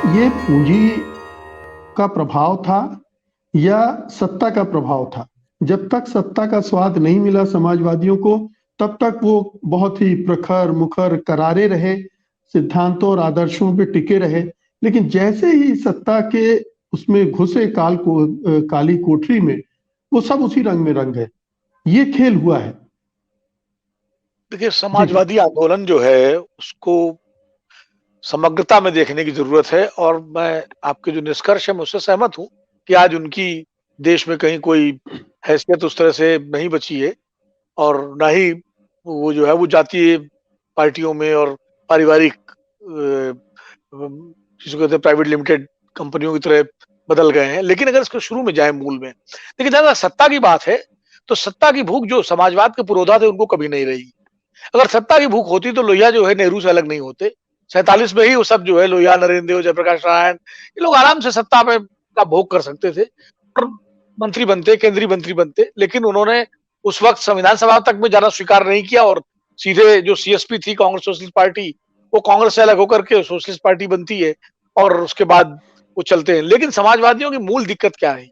ये पूंजी का प्रभाव था या सत्ता का प्रभाव था? जब तक सत्ता का स्वाद नहीं मिला समाजवादियों को, तब तक वो बहुत ही प्रखर मुखर करारे रहे, सिद्धांतों और आदर्शों पे टिके रहे। लेकिन जैसे ही सत्ता के उसमें घुसे काली कोठरी में, वो सब उसी रंग में रंग गए। ये खेल हुआ है। देखिए, जी। समाजवादी आंदोलन जो है उसको समग्रता में देखने की जरूरत है और मैं आपके जो निष्कर्ष है मैं उससे सहमत हूं कि आज उनकी देश में कहीं कोई हैसियत उस तरह से नहीं बची है और ना ही वो जो है वो जातीय पार्टियों में और पारिवारिक जिसको कहते हैं प्राइवेट लिमिटेड कंपनियों की तरह बदल गए हैं। लेकिन अगर इसको शुरू में जाए मूल में, देखिए जहां सत्ता की बात है तो सत्ता की भूख जो समाजवाद के पुरोधा थे उनको कभी नहीं रही। अगर सत्ता की भूख होती तो लोहिया जो है नेहरू से अलग नहीं होते। 47 में ही वो सब जो है लोहिया, नरेंद्र देव, जयप्रकाश नारायण, ये लोग आराम से सत्ता पे का भोग कर सकते थे और मंत्री बनते, केंद्रीय मंत्री बनते। लेकिन उन्होंने उस वक्त संविधान सभा तक में जाना स्वीकार नहीं किया और सीधे जो सीएसपी थी, कांग्रेस सोशलिस्ट पार्टी, वो कांग्रेस से अलग होकर के सोशलिस्ट पार्टी बनती है और उसके बाद वो चलते हैं। लेकिन समाजवादियों की मूल दिक्कत क्या है?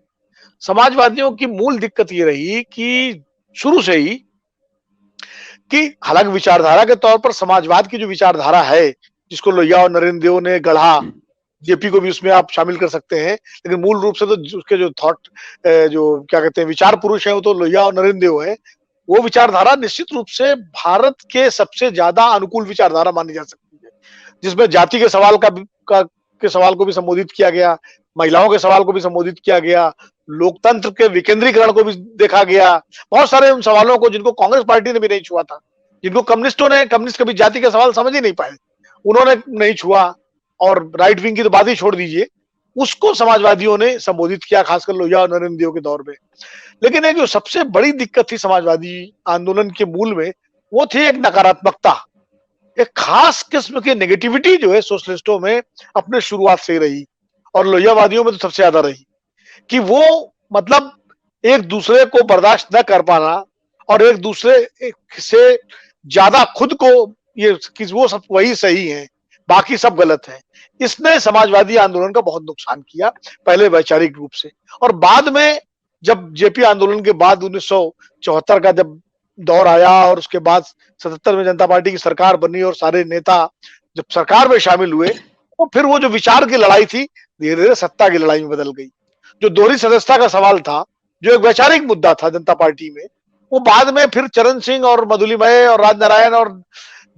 समाजवादियों की मूल दिक्कत ये रही कि शुरू से ही कि हालांकि विचारधारा के तौर पर समाजवाद की जो विचारधारा है जिसको लोहिया और नरेंद्र देव ने गढ़ा, जेपी को भी उसमें आप शामिल कर सकते हैं, लेकिन मूल रूप से तो उसके जो थॉट जो क्या कहते हैं विचार पुरुष है वो तो लोहिया और नरेंद्र देव है। वो विचारधारा निश्चित रूप से भारत के सबसे ज्यादा अनुकूल विचारधारा मानी जा सकती है, जिसमें जाति के सवाल के सवाल को भी संबोधित किया गया, महिलाओं के सवाल को भी संबोधित किया गया, लोकतंत्र के विकेंद्रीकरण को भी देखा गया। बहुत सारे उन सवालों को जिनको कांग्रेस पार्टी ने भी नहीं छुआ था, जिनको कम्युनिस्ट कभी जाति के सवाल समझ ही नहीं पाए, उन्होंने नहीं छुआ और राइट विंग की तो बात ही छोड़ दीजिए, उसको समाजवादियों ने संबोधित किया, खासकर लोहिया और नरेंद्र देव के दौर में। लेकिन एक जो सबसे बड़ी दिक्कत थी समाजवादी आंदोलन के मूल में, वो थी एक नकारात्मकता, एक खास किस्म की नेगेटिविटी जो है सोशलिस्टों में अपने शुरुआत से ही रही और लोहियावादियों में तो सबसे ज्यादा रही कि वो मतलब एक दूसरे को बर्दाश्त न कर पाना और एक दूसरे से ज्यादा खुद को ये कि वो सब वही सही है, बाकी सब गलत है। इसने समाजवादी आंदोलन का बहुत नुकसान किया, पहले वैचारिक रूप से, और बाद में जब जेपी आंदोलन के बाद 1974 का जब दौर आया और उसके बाद 77 में जनता पार्टी की सरकार बनी और सारे नेता जब सरकार में शामिल हुए, तो फिर वो जो विचार की लड़ाई थी धीरे धीरे सत्ता की लड़ाई में बदल गई। जो दोहरी सदस्यता का सवाल था, जो एक वैचारिक मुद्दा था जनता पार्टी में, वो बाद में फिर चरण सिंह और मधुलिमय और राजनारायण और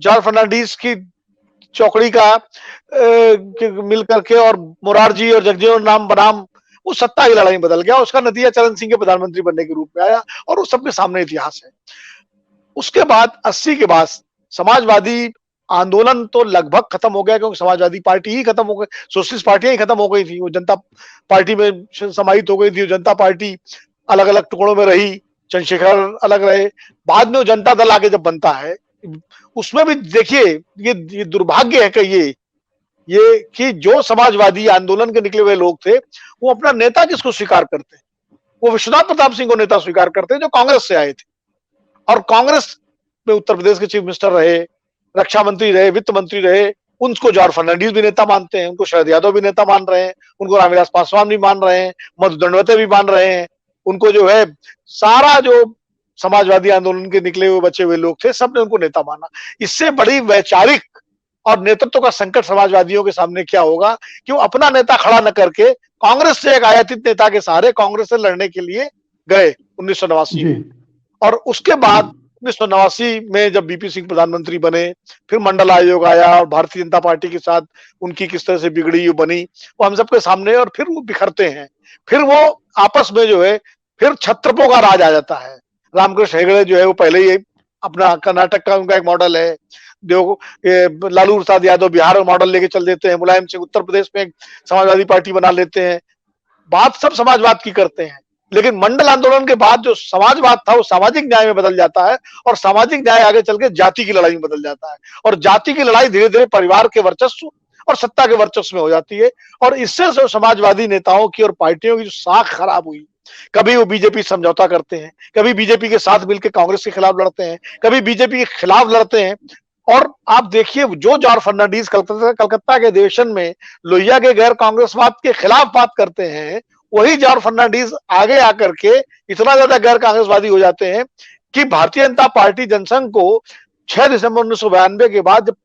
जॉर्ज फर्नांडीज की चौकड़ी का मिल करके और मोरारजी और जगजीवन राम बनाम वो सत्ता की लड़ाई में बदल गया। उसका नतीजा चरण सिंह के प्रधानमंत्री बनने के रूप में आया और वो सबके सामने इतिहास है। उसके बाद 80 के बाद समाजवादी आंदोलन तो लगभग खत्म हो गया, क्योंकि समाजवादी पार्टी ही खत्म हो गई, सोशलिस्ट पार्टियां ही खत्म हो गई थी, वो जनता पार्टी में समाहित हो गई थी। जनता पार्टी अलग अलग टुकड़ों में रही, चंद्रशेखर अलग रहे, बाद में वो जनता दल आगे जब बनता है, उसमें भी देखिए ये दुर्भाग्य है कि ये कि जो समाजवादी आंदोलन के निकले हुए लोग थे वो अपना नेता किसको स्वीकार करते हैं? वो विश्वनाथ प्रताप सिंह को नेता स्वीकार करते हैं जो कांग्रेस से आए थे और कांग्रेस में उत्तर प्रदेश के चीफ मिनिस्टर रहे, रक्षा मंत्री रहे, वित्त मंत्री रहे। उनको जॉर्ज फर्नांडीज भी नेता मानते हैं, उनको शरद यादव भी नेता मान रहे हैं, उनको रामविलास पासवान भी मान रहे हैं, मधु दंडवते भी मान रहे हैं। उनको जो है सारा जो समाजवादी आंदोलन के निकले हुए बचे हुए लोग थे सबने उनको नेता माना। इससे बड़ी वैचारिक और नेतृत्व का संकट समाजवादियों के सामने क्या होगा कि वो अपना नेता खड़ा न करके कांग्रेस से एक आयातित नेता के सहारे कांग्रेस से लड़ने के लिए गए 1989 में। और उसके बाद 1989 में जब बीपी सिंह प्रधानमंत्री बने, फिर मंडल आयोग आया और भारतीय जनता पार्टी के साथ उनकी किस तरह से बिगड़ी बनी वो हम सबके सामने, और फिर वो बिखरते हैं। फिर वो आपस में जो है फिर छत्रपों का राज आ जाता है। रामकृष्ण हेगड़े जो है वो पहले ही अपना कर्नाटक का उनका एक मॉडल है, लालू प्रसाद यादव बिहार में मॉडल लेके चल देते हैं, मुलायम सिंह उत्तर प्रदेश में एक समाजवादी पार्टी बना लेते हैं। बात सब समाजवाद की करते हैं, लेकिन मंडल आंदोलन के बाद जो समाजवाद था वो सामाजिक न्याय में बदल जाता है और सामाजिक न्याय आगे चल के जाति की लड़ाई में बदल जाता है और जाति की लड़ाई धीरे धीरे परिवार के वर्चस्व और सत्ता के वर्चस्व में हो जाती है। और इससे जो समाजवादी नेताओं की और पार्टियों की जो साख खराब हुई, कभी वो बीजेपी समझौता करते हैं, कभी बीजेपी के साथ मिलकर कांग्रेस के खिलाफ लड़ते हैं, कभी बीजेपी के खिलाफ लड़ते हैं, और आप देखिए जो जॉर्ज फर्नांडीज कलकत्ता के अधिवेशन में लोहिया के गैर कांग्रेसवाद के खिलाफ बात करते हैं, वही जॉर्ज फर्नांडीज आगे आकर के इतना ज्यादा गैर कांग्रेसवादी हो जाते हैं कि भारतीय जनता पार्टी जनसंघ को 6 दिसंबर 1992 के बाद जब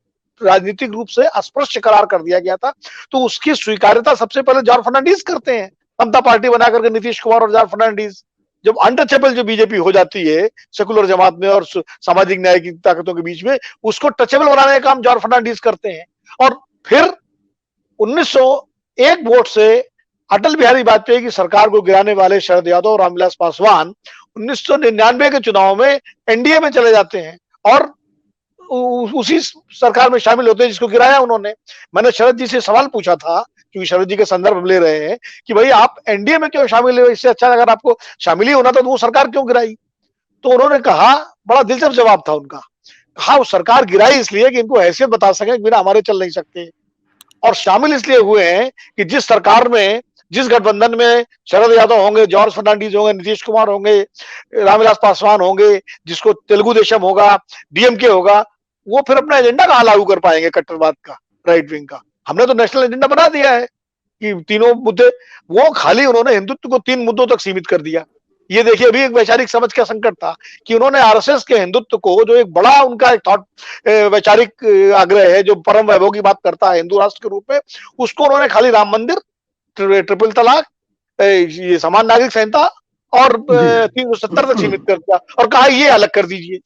राजनीतिक रूप से अस्पृश्य करार कर दिया गया था, तो उसकी स्वीकार्यता सबसे पहले जॉर्ज फर्नांडीज करते हैं। समता पार्टी बना करके नीतीश कुमार और जॉर्ज फर्नांडीज, जब अनटचेबल जो बीजेपी हो जाती है सेकुलर जमात में और सामाजिक न्याय की ताकतों के बीच में, उसको टचेबल बनाने का काम जॉर्ज फर्नांडीज करते हैं। और फिर 1901 वोट से अटल बिहारी वाजपेयी की सरकार को गिराने वाले शरद यादव और रामविलास पासवान 1999 के चुनाव में एनडीए में चले जाते हैं और उसी सरकार में शामिल होते हैं जिसको गिराया उन्होंने। मैंने शरद जी से सवाल पूछा था, क्योंकि शरद जी के संदर्भ हम ले रहे हैं, कि भाई आप एनडीए में क्यों शामिल हुए, इससे अच्छा अगर आपको शामिल ही होना था तो वो सरकार क्यों गिराई? तो उन्होंने कहा, बड़ा दिलचस्प जवाब था उनका, कहा वो सरकार गिराई इसलिए कि इनको हैसियत बता सके, बिना हमारे चल नहीं सकते। और शामिल इसलिए हुए हैं कि जिस सरकार में, जिस गठबंधन में शरद यादव होंगे, जॉर्ज फर्नांडीज होंगे, नीतीश कुमार होंगे, रामविलास पासवान होंगे, जिसको तेलुगु देशम होगा, डीएमके होगा, वो फिर अपना एजेंडा कहां लागू कर पाएंगे कट्टरवाद का, राइट विंग का? हमने तो नेशनल एजेंडा बना दिया है कि तीनों मुद्दे, वो खाली उन्होंने हिंदुत्व को 3 मुद्दों तक सीमित कर दिया। ये देखिए अभी एक वैचारिक समझ का संकट था कि उन्होंने आरएसएस के हिंदुत्व को, जो एक बड़ा उनका एक थॉट वैचारिक आग्रह है, जो परम वैभव की बात करता है हिंदू राष्ट्र के रूप में, उसको उन्होंने खाली राम मंदिर, ट्रिपल तलाक, ये समान नागरिक संहिता और 370 तक सीमित कर दिया और कहा ये अलग कर दीजिए।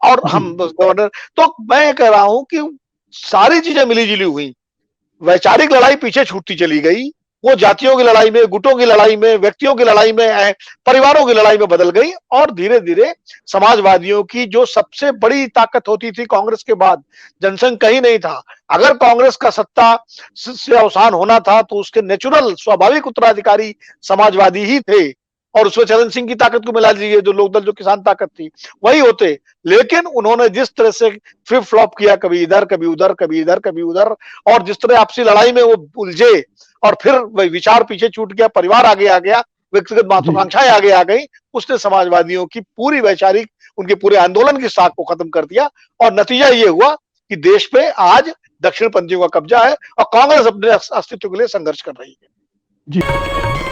और हम गवर्नर, तो मैं कह रहा हूं कि सारी चीजें मिली जुली हुई, वैचारिक लड़ाई पीछे छूटती चली गई, वो जातियों की लड़ाई में, गुटों की लड़ाई में, व्यक्तियों की लड़ाई में, परिवारों की लड़ाई में बदल गई और धीरे धीरे समाजवादियों की जो सबसे बड़ी ताकत होती थी कांग्रेस के बाद, जनसंघ कहीं नहीं था। अगर कांग्रेस का सत्ता से अवसान होना था तो उसके नेचुरल स्वाभाविक उत्तराधिकारी समाजवादी ही थे और उसमें चरण सिंह की ताकत को मिला लीजिए, जो लोकदल, जो किसान ताकत थी, वही होते। लेकिन उन्होंने जिस तरह से फ्लिप फ्लॉप किया, कभी इधर कभी उधर, कभी इधर कभी उधर, और जिस तरह आपसी लड़ाई में वो उलझे और फिर विचार पीछे छूट गया, परिवार आगे आ गया, व्यक्तिगत महत्वाकांक्षाएं आगे आ गई, उसने समाजवादियों की पूरी वैचारिक, उनके पूरे आंदोलन की साख को खत्म कर दिया। और नतीजा ये हुआ कि देश पे आज दक्षिण पंथियों का कब्जा है और कांग्रेस अपने अस्तित्व के लिए संघर्ष कर रही है। जी।